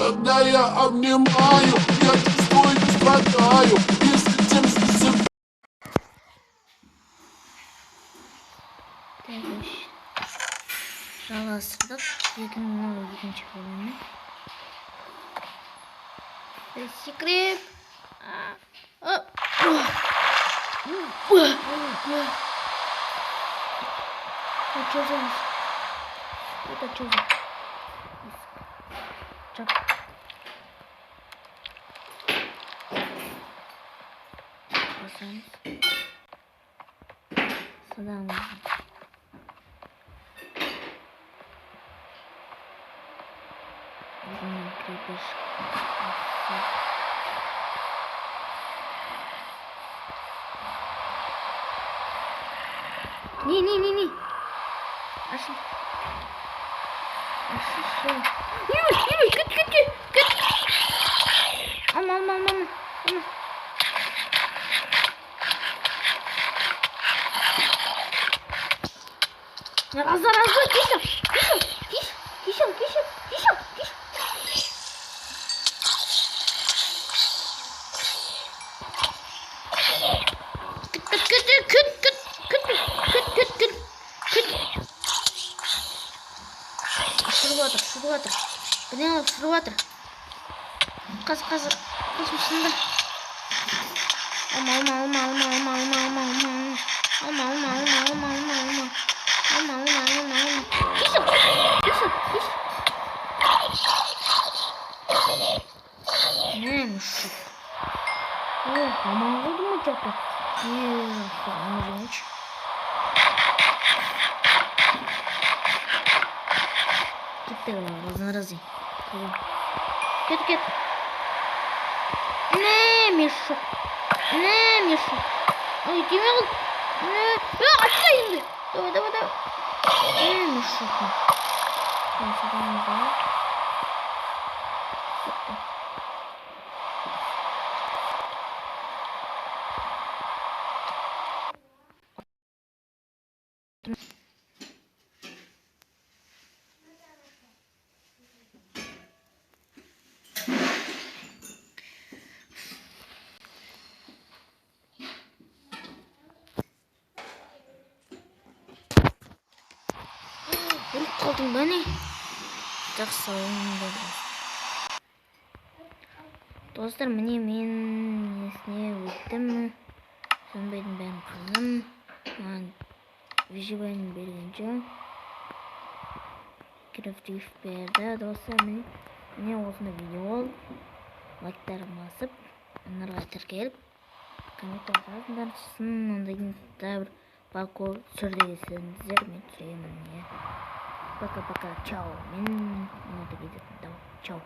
Когда я обнимаю, я чувствую, страдаю. Если тем засыпаю. Жалғастырдық. Екінші бөлімі. Секрет. Что за? Это что за? Чап. Басамыз. Содан Bunun gibi Ne? Aşın. Yürü, git. Ama. Ya azar, kişim. Шырып жатыр. Бұны алып шырып жатыр. Қазір. Қосымшында. Алма. Кеш. Не, мышық. Аман қойды ма жапы? Аны жеңіш. Разноразы. Кет. Не, мешок. Ой, тиме қыл. Атса енді. Давай. Не, мешок. Өліп қалдың ба не? Жақсы ойынды. Достар, міне мен несіне өттім. Сонбайдың бәрін қыздым. Маған выживание бергенше крафтив берді. Достар, міне осында видео ол. Лайктарын басып, анарға тіркеліп, комментар жазыңдар. Сосын ондайдың да бір паркур түсірді десеңіздер, мен түсіремін. Пока, чао. Мен это видео. Чао.